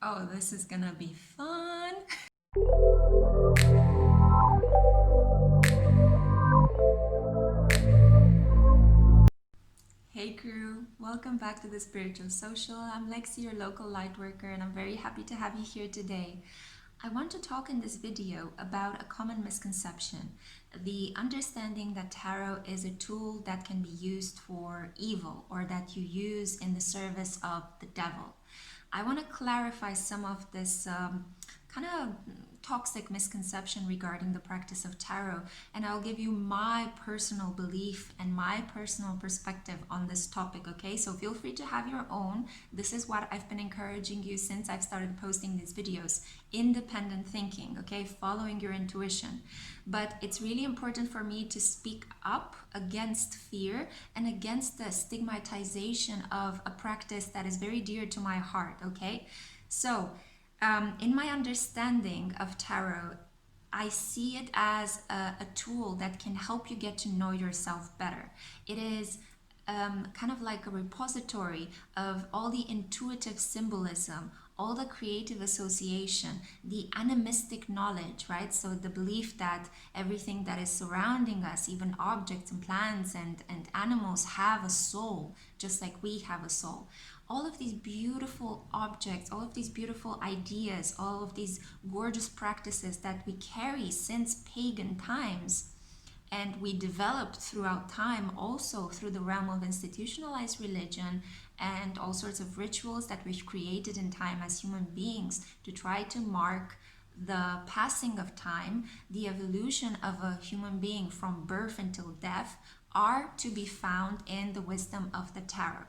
Oh, this is gonna be fun. Hey crew, welcome back to the Spiritual Social. I'm Lexi, your local light worker, and I'm very happy to have you here today. I want to talk in this video about a common misconception, the understanding that tarot is a tool that can be used for evil or that you use in the service of the devil. I want to clarify some of this kind of toxic misconception regarding the practice of tarot, and I'll give you my personal belief and my personal perspective on this topic. Okay, so feel free to have your own. This is what I've been encouraging you since I've started posting these videos: independent thinking, okay, following your intuition. But it's really important for me to speak up against fear and against the stigmatization of a practice that is very dear to my heart. Okay, so in my understanding of tarot, I see it as a tool that can help you get to know yourself better. It is kind of like a repository of all the intuitive symbolism, all the creative association, the animistic knowledge, right? So the belief that everything that is surrounding us, even objects and plants and animals, have a soul, just like we have a soul. All of these beautiful objects, all of these beautiful ideas, all of these gorgeous practices that we carry since pagan times, and we developed throughout time also through the realm of institutionalized religion and all sorts of rituals that we've created in time as human beings to try to mark the passing of time, the evolution of a human being from birth until death, are to be found in the wisdom of the tarot.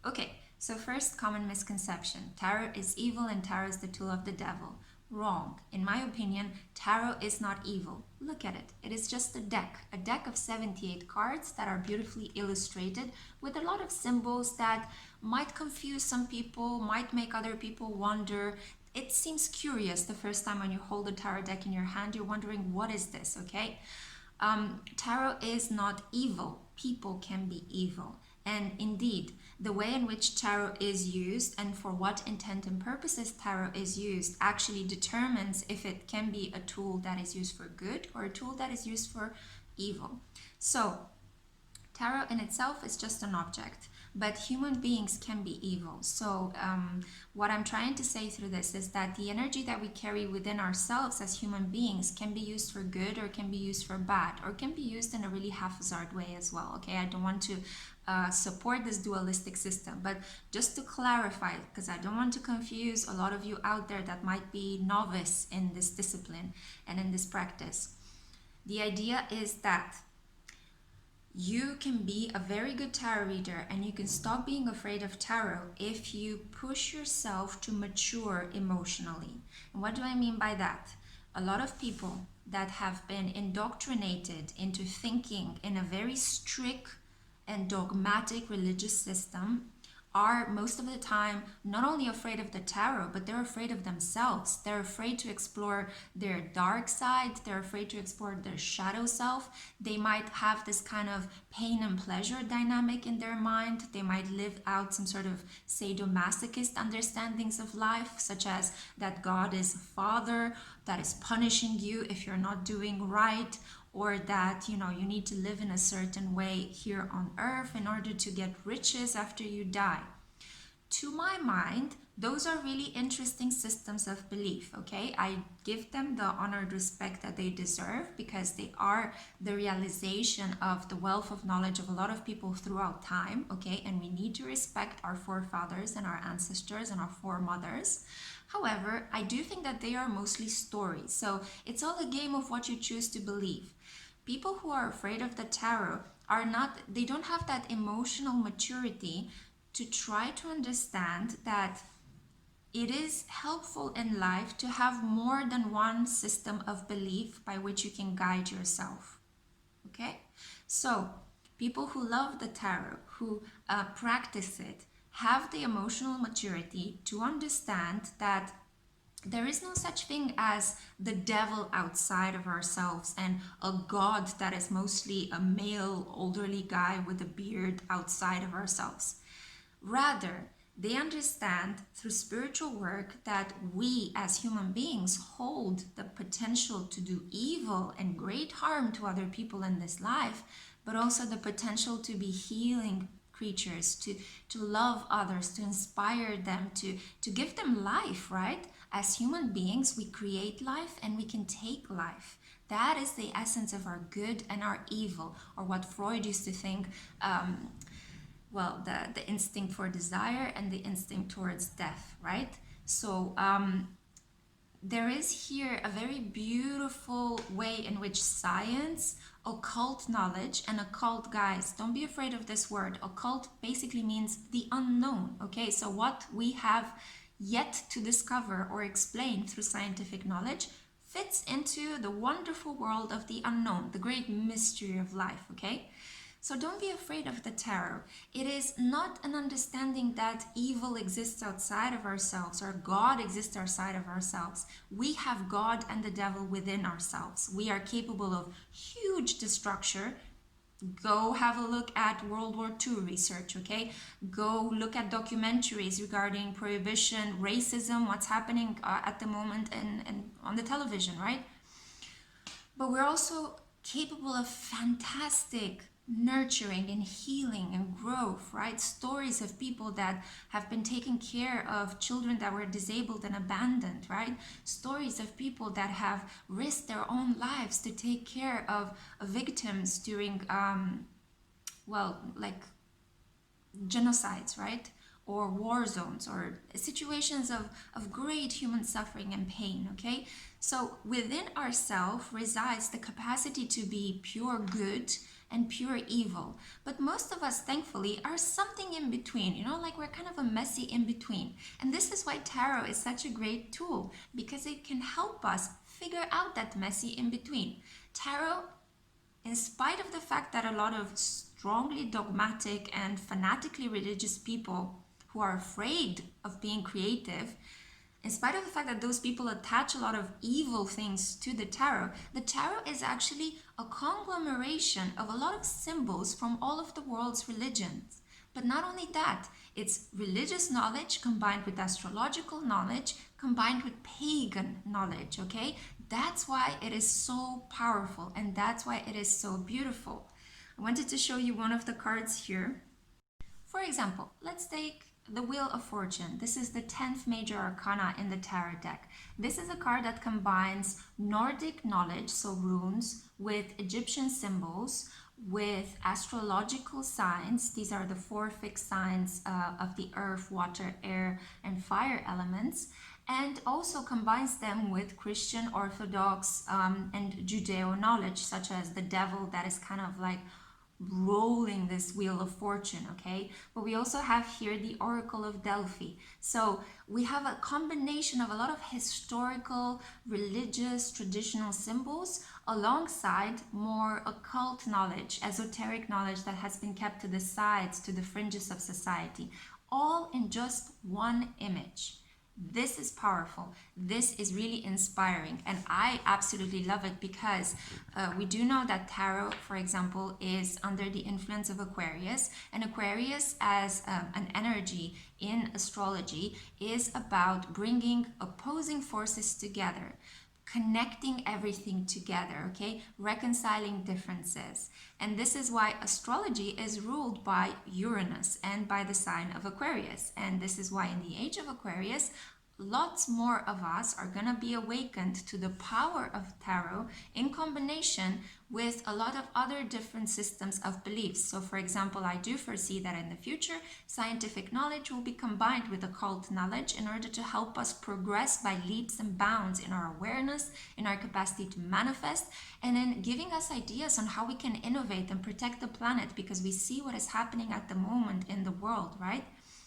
Okay, so first common misconception: tarot is evil and tarot is the tool of the devil. Wrong. In my opinion, tarot is not evil. Look at it. It is just a deck of 78 cards that are beautifully illustrated with a lot of symbols that might confuse some people, might make other people wonder. It seems curious the first time when you hold a tarot deck in your hand, you're wondering, what is this, okay? Tarot is not evil. People can be evil. And indeed, the way in which tarot is used and for what intent and purposes tarot is used actually determines if it can be a tool that is used for good or a tool that is used for evil. So, tarot in itself is just an object, but human beings can be evil. So what I'm trying to say through this is that the energy that we carry within ourselves as human beings can be used for good or can be used for bad or can be used in a really haphazard way as well. Okay, I don't want to support this dualistic system, but just to clarify, because I don't want to confuse a lot of you out there that might be novice in this discipline and in this practice. The idea is that you can be a very good tarot reader and you can stop being afraid of tarot if you push yourself to mature emotionally. And what do I mean by that? A lot of people that have been indoctrinated into thinking in a very strict and dogmatic religious system are most of the time not only afraid of the tarot, but they're afraid of themselves. They're afraid to explore their dark side. They're afraid to explore their shadow self. They might have this kind of pain and pleasure dynamic in their mind. They might live out some sort of sadomasochist understandings of life, such as that God is a father that is punishing you if you're not doing right, or that you need to live in a certain way here on earth in order to get riches after you die. To my mind, those are really interesting systems of belief, okay? I give them the honored respect that they deserve because they are the realization of the wealth of knowledge of a lot of people throughout time, okay? And we need to respect our forefathers and our ancestors and our foremothers. However, I do think that they are mostly stories. So it's all a game of what you choose to believe. People who are afraid of the tarot they don't have that emotional maturity to try to understand that it is helpful in life to have more than one system of belief by which you can guide yourself. Okay? So, people who love the tarot, who practice it, have the emotional maturity to understand that there is no such thing as the devil outside of ourselves and a god that is mostly a male elderly guy with a beard outside of ourselves. Rather, They understand through spiritual work that we as human beings hold the potential to do evil and great harm to other people in this life, but also the potential to be healing creatures, to love others, to inspire them, to give them life, right? As human beings, we create life and we can take life. That is the essence of our good and our evil, or what Freud used to think, the instinct for desire and the instinct towards death, right? So there is here a very beautiful way in which science, occult knowledge, and occult, guys, don't be afraid of this word. Occult basically means the unknown, okay? So what we have yet to discover or explain through scientific knowledge fits into the wonderful world of the unknown, the great mystery of life, okay? So don't be afraid of the tarot. It is not an understanding that evil exists outside of ourselves or God exists outside of ourselves. We have God and the devil within ourselves. We are capable of huge destruction. Go have a look at World War II research, okay? Go look at documentaries regarding prohibition, racism, what's happening at the moment and on the television, right? But we're also capable of fantastic nurturing and healing and growth, right? Stories of people that have been taking care of children that were disabled and abandoned, right? Stories of people that have risked their own lives to take care of victims during genocides, right? Or war zones, or situations of great human suffering and pain, okay? So within ourselves resides the capacity to be pure good and pure evil. But most of us, thankfully, are something in between, you know, like we're kind of a messy in between. And this is why tarot is such a great tool, because it can help us figure out that messy in between. Tarot, in spite of the fact that a lot of strongly dogmatic and fanatically religious people who are afraid of being creative, in spite of the fact that those people attach a lot of evil things to the tarot is actually a conglomeration of a lot of symbols from all of the world's religions. But not only that, it's religious knowledge combined with astrological knowledge, combined with pagan knowledge, okay? That's why it is so powerful, and that's why it is so beautiful. I wanted to show you one of the cards here. For example, let's take the Wheel of Fortune. This is the 10th major arcana in the tarot deck. This is a card that combines Nordic knowledge, so runes, with Egyptian symbols, with astrological signs. These are the 4 fixed signs of the earth, water, air, and fire elements, and also combines them with Christian, Orthodox, and Judeo knowledge, such as the devil that is kind of like rolling this Wheel of Fortune, okay? But we also have here the Oracle of Delphi. So we have a combination of a lot of historical, religious, traditional symbols alongside more occult knowledge, esoteric knowledge that has been kept to the sides, to the fringes of society, all in just one image. This is powerful. This is really inspiring, and I absolutely love it because we do know that tarot, for example, is under the influence of Aquarius, and Aquarius as an energy in astrology is about bringing opposing forces together, connecting everything together, okay, reconciling differences. And this is why astrology is ruled by Uranus and by the sign of Aquarius. And this is why in the age of Aquarius, lots more of us are going to be awakened to the power of tarot in combination with a lot of other different systems of beliefs. So for example, I do foresee that in the future, scientific knowledge will be combined with occult knowledge in order to help us progress by leaps and bounds in our awareness, in our capacity to manifest, and in giving us ideas on how we can innovate and protect the planet, because we see what is happening at the moment in the world, right?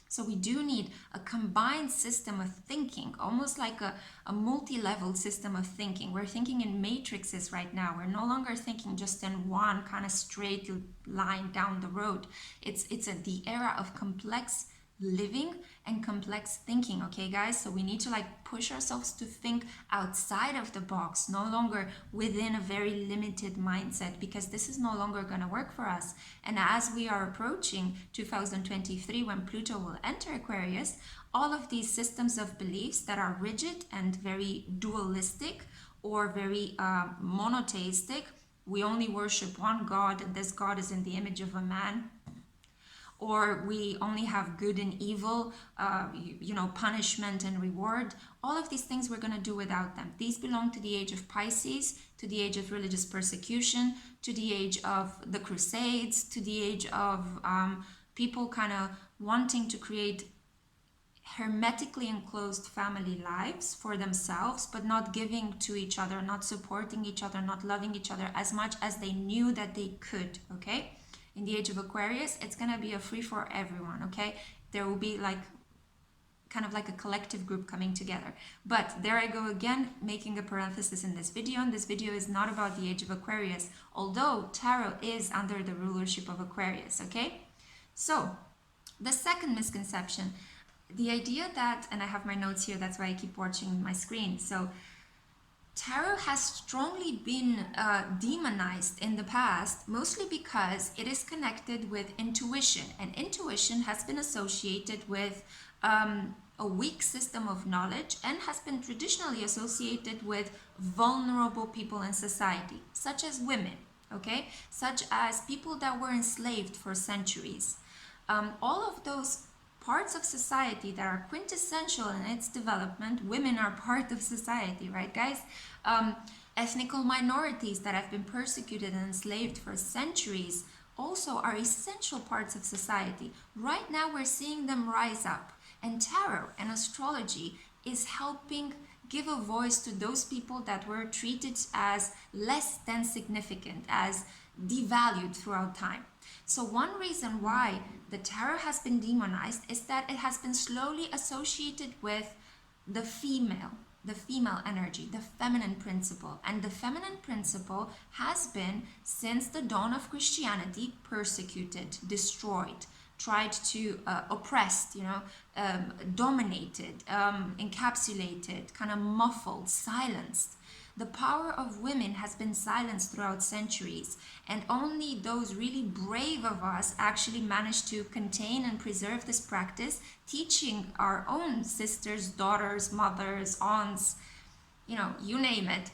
So we do need a combined system of thinking, almost like a multi-level system of thinking. We're thinking in matrices right now. We're no longer thinking just in one kind of straight line down the road. It's the era of complex living and complex thinking, okay guys? So we need to like push ourselves to think outside of the box, no longer within a very limited mindset, because this is no longer going to work for us. And as we are approaching 2023, when Pluto will enter Aquarius, all of these systems of beliefs that are rigid and very dualistic or very monotheistic, we only worship one God and this God is in the image of a man, or we only have good and evil, punishment and reward. All of these things we're going to do without them. These belong to the age of Pisces, to the age of religious persecution, to the age of the Crusades, to the age of people kind of wanting to create hermetically enclosed family lives for themselves, but not giving to each other, not supporting each other, not loving each other as much as they knew that they could, okay? In the age of Aquarius, it's going to be a free for everyone, okay? There will be like kind of like a collective group coming together. But there I go again, making a parenthesis in this video, and this video is not about the age of Aquarius, although tarot is under the rulership of Aquarius, okay? So, the second misconception, the idea that, and I have my notes here, that's why I keep watching my screen. So, tarot has strongly been demonized in the past, mostly because it is connected with intuition, and intuition has been associated with a weak system of knowledge and has been traditionally associated with vulnerable people in society, such as women, okay, such as people that were enslaved for centuries. All of those parts of society that are quintessential in its development, women are part of society, right guys? Ethnical minorities that have been persecuted and enslaved for centuries also are essential parts of society. Right now we're seeing them rise up, and tarot and astrology is helping give a voice to those people that were treated as less than significant, as devalued throughout time. So one reason why the tarot has been demonized is that it has been slowly associated with the female energy, the feminine principle. And the feminine principle has been, since the dawn of Christianity, persecuted, destroyed, tried to oppressed, dominated, encapsulated, kind of muffled, silenced. The power of women has been silenced throughout centuries, and only those really brave of us actually managed to contain and preserve this practice, teaching our own sisters, daughters, mothers, aunts, you name it.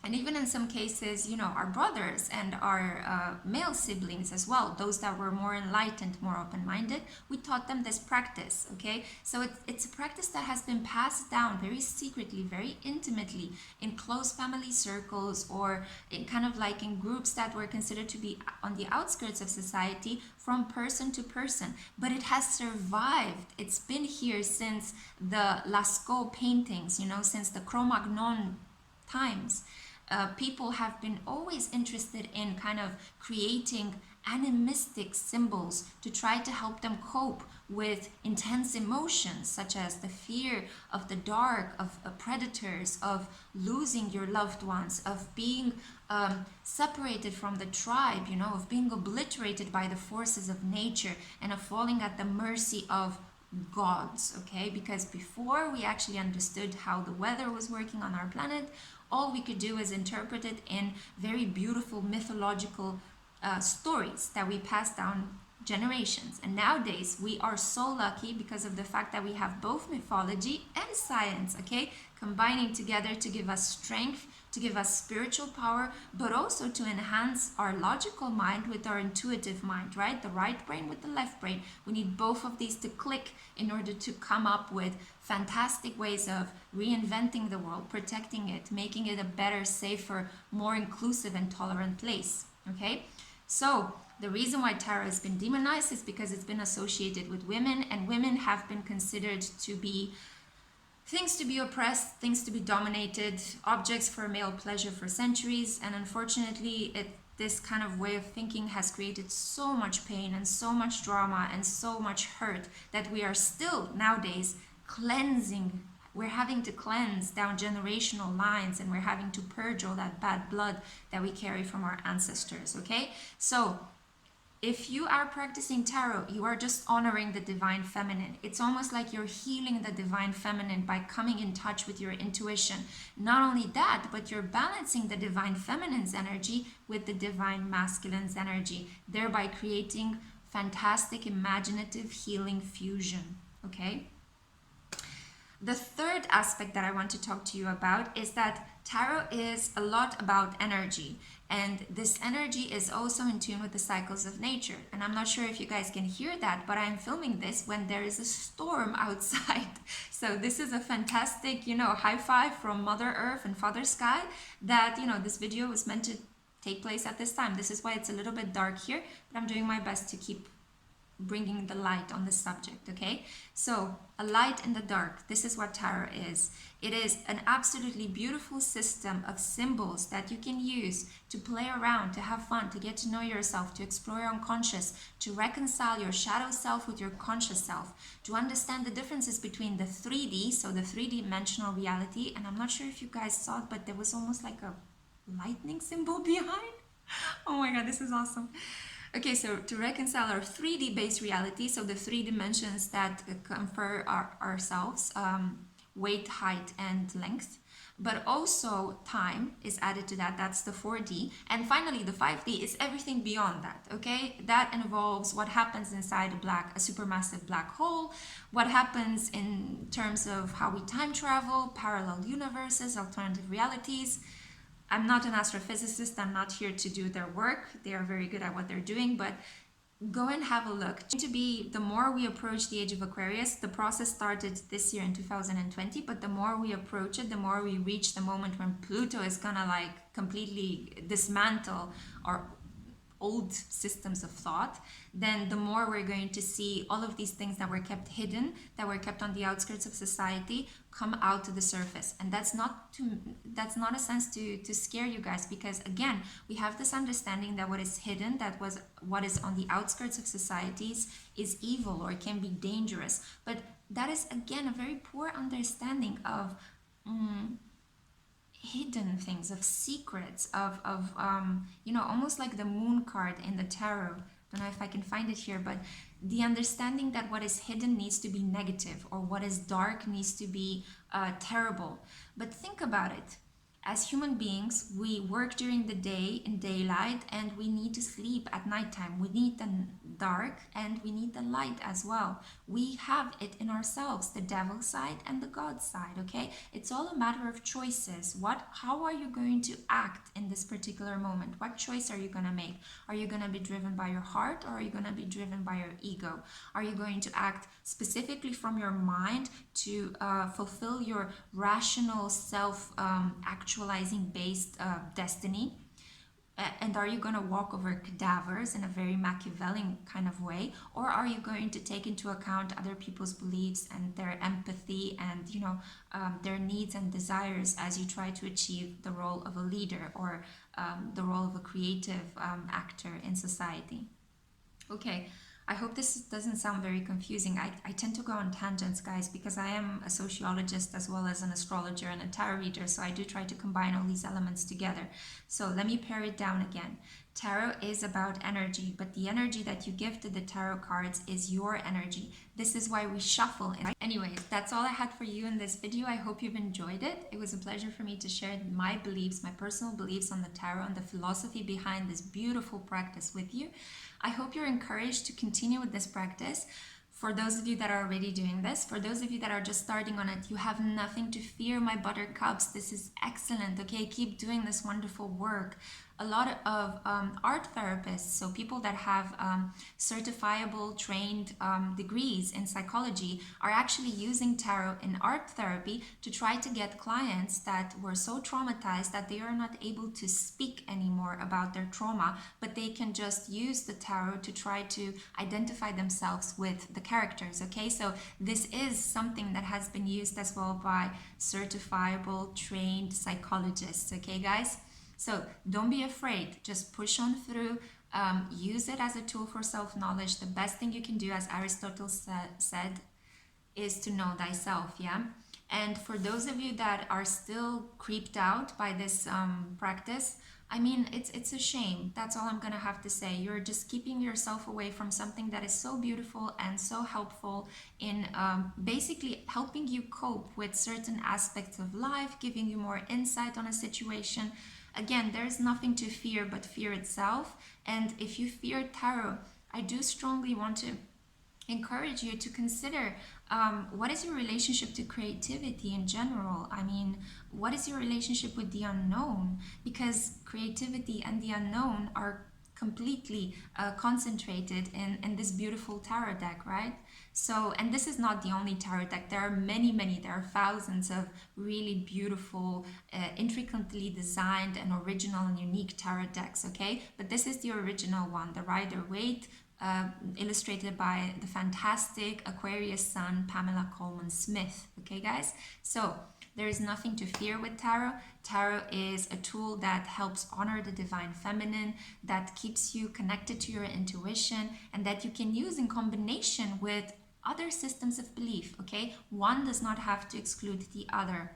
And even in some cases, our brothers and our male siblings as well, those that were more enlightened, more open-minded, we taught them this practice, okay? So it's a practice that has been passed down very secretly, very intimately in close family circles, or in kind of like in groups that were considered to be on the outskirts of society, from person to person. But it has survived. It's been here since the Lascaux paintings, since the Cro-Magnon times. People have been always interested in kind of creating animistic symbols to try to help them cope with intense emotions, such as the fear of the dark, of predators, of losing your loved ones, of being separated from the tribe, of being obliterated by the forces of nature, and of falling at the mercy of gods, okay? Because before we actually understood how the weather was working on our planet, all we could do is interpret it in very beautiful mythological stories that we pass down generations. And nowadays we are so lucky because of the fact that we have both mythology and science, okay, combining together to give us strength, to give us spiritual power, but also to enhance our logical mind with our intuitive mind, right? The right brain with the left brain. We need both of these to click in order to come up with fantastic ways of reinventing the world, protecting it, making it a better, safer, more inclusive and tolerant place, okay? So the reason why tarot has been demonized is because it's been associated with women, and women have been considered to be things to be oppressed, things to be dominated, objects for male pleasure for centuries. And unfortunately, this kind of way of thinking has created so much pain and so much drama and so much hurt that we are still nowadays cleansing. We're having to cleanse down generational lines, and we're having to purge all that bad blood that we carry from our ancestors, okay? So If you are practicing tarot, you are just honoring the divine feminine. It's almost like you're healing the divine feminine by coming in touch with your intuition. Not only that, but you're balancing the divine feminine's energy with the divine masculine's energy, thereby creating fantastic, imaginative, healing fusion. Okay? The third aspect that I want to talk to you about is that tarot is a lot about energy, and this energy is also in tune with the cycles of nature. And I'm not sure if you guys can hear that, but I'm filming this when there is a storm outside. So this is a fantastic, high five from Mother Earth and Father Sky that, this video was meant to take place at this time. This is why it's a little bit dark here, but I'm doing my best to keep bringing the light on the subject. Okay, so a light in the dark, this is what tarot is. It is an absolutely beautiful system of symbols that you can use to play around, to have fun, to get to know yourself, to explore your unconscious, to reconcile your shadow self with your conscious self, to understand the differences between the 3D, so the three-dimensional reality. And I'm not sure if you guys saw it, but there was almost like a lightning symbol behind. Oh my god, this is awesome. Okay, so to reconcile our 3D based reality, so the three dimensions that confer ourselves, weight, height, and length, but also time is added to that. That's the 4D. And finally, the 5D is everything beyond that. Okay, that involves what happens inside a supermassive black hole, what happens in terms of how we time travel, parallel universes, alternative realities. I'm not an astrophysicist. I'm not here to do their work. They are very good at what they're doing, but go and have a look. The more we approach the age of Aquarius, the process started this year in 2020, but the more we approach it, the more we reach the moment when Pluto is gonna like completely dismantle our old systems of thought, then the more we're going to see all of these things that were kept hidden, that were kept on the outskirts of society, come out to the surface. And that's not a sense to scare you guys, because again, we have this understanding that what is hidden, what is on the outskirts of societies is evil or can be dangerous. But that is again a very poor understanding of hidden things, of secrets, of almost like the moon card in the tarot. Don't know if I can find it here, but the understanding that what is hidden needs to be negative, or what is dark needs to be terrible. But think about it. As human beings, we work during the day in daylight, and we need to sleep at nighttime. We need the dark and we need the light as well. We have it in ourselves, the devil side and the God side, okay? It's all a matter of choices. How are you going to act in this particular moment? What choice are you going to make? Are you going to be driven by your heart, or are you going to be driven by your ego? Are you going to act specifically from your mind to fulfill your rational self-actualizing based destiny? And are you going to walk over cadavers in a very Machiavellian kind of way? Or are you going to take into account other people's beliefs and their empathy and, their needs and desires as you try to achieve the role of a leader, or the role of a creative actor in society? Okay. I hope this doesn't sound very confusing. I tend to go on tangents, guys, because I am a sociologist as well as an astrologer and a tarot reader, so I do try to combine all these elements together. So let me pare it down again. Tarot is about energy, but the energy that you give to the tarot cards is your energy. This is why we shuffle. Anyways, that's all I had for you in this video. I hope you've enjoyed it. It was a pleasure for me to share my beliefs, my personal beliefs on the tarot and the philosophy behind this beautiful practice with you. I hope you're encouraged to continue with this practice. For those of you that are already doing this, for those of you that are just starting on it, you have nothing to fear, my buttercups. This is excellent, okay? Keep doing this wonderful work. A lot of art therapists, so people that have certifiable trained degrees in psychology, are actually using tarot in art therapy to try to get clients that were so traumatized that they are not able to speak anymore about their trauma, but they can just use the tarot to try to identify themselves with the characters, okay? So this is something that has been used as well by certifiable trained psychologists, okay guys? So don't be afraid, just push on through, use it as a tool for self-knowledge. The best thing you can do, as Aristotle said, is to know thyself, yeah? And for those of you that are still creeped out by this practice, I mean, it's a shame. That's all I'm gonna have to say. You're just keeping yourself away from something that is so beautiful and so helpful in basically helping you cope with certain aspects of life, giving you more insight on a situation. Again, there's nothing to fear but fear itself. And if you fear tarot, I do strongly want to encourage you to consider what is your relationship to creativity in general. I mean, what is your relationship with the unknown? Because creativity and the unknown are completely concentrated in this beautiful tarot deck, right? So, and this is not the only tarot deck. There are many, there are thousands of really beautiful, intricately designed and original and unique tarot decks, okay? But this is the original one, the Rider-Waite, illustrated by the fantastic Aquarius Sun Pamela Coleman Smith. Okay, guys? So there is nothing to fear with tarot. Tarot is a tool that helps honor the divine feminine, that keeps you connected to your intuition, and that you can use in combination with other systems of belief. Okay, one does not have to exclude the other,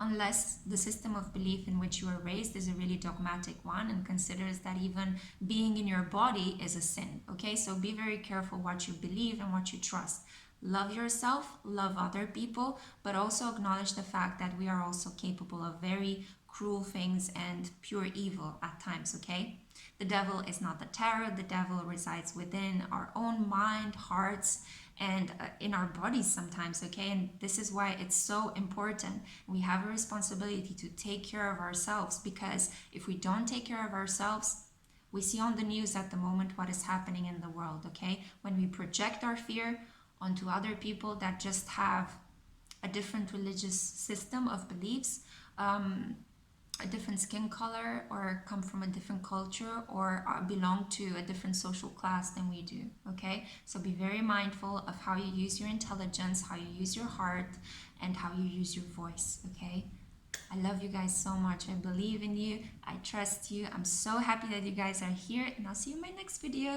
unless the system of belief in which you are raised is a really dogmatic one and considers that even being in your body is a sin. Okay, so be very careful what you believe and what you trust. Love yourself, love other people, but also acknowledge the fact that we are also capable of very cruel things and pure evil at times. Okay, the devil is not the tarot. The devil resides within our own mind, hearts, and in our bodies sometimes. Okay, and this is why it's so important. We have a responsibility to take care of ourselves, because if we don't take care of ourselves, we see on the news at the moment what is happening in the world. Okay, when we project our fear onto other people that just have a different religious system of beliefs, a different skin color, or come from a different culture, or belong to a different social class than we do. Okay, so be very mindful of how you use your intelligence, how you use your heart, and how you use your voice. Okay, I love you guys so much. I believe in you, I trust you. I'm so happy that you guys are here, and I'll see you in my next video.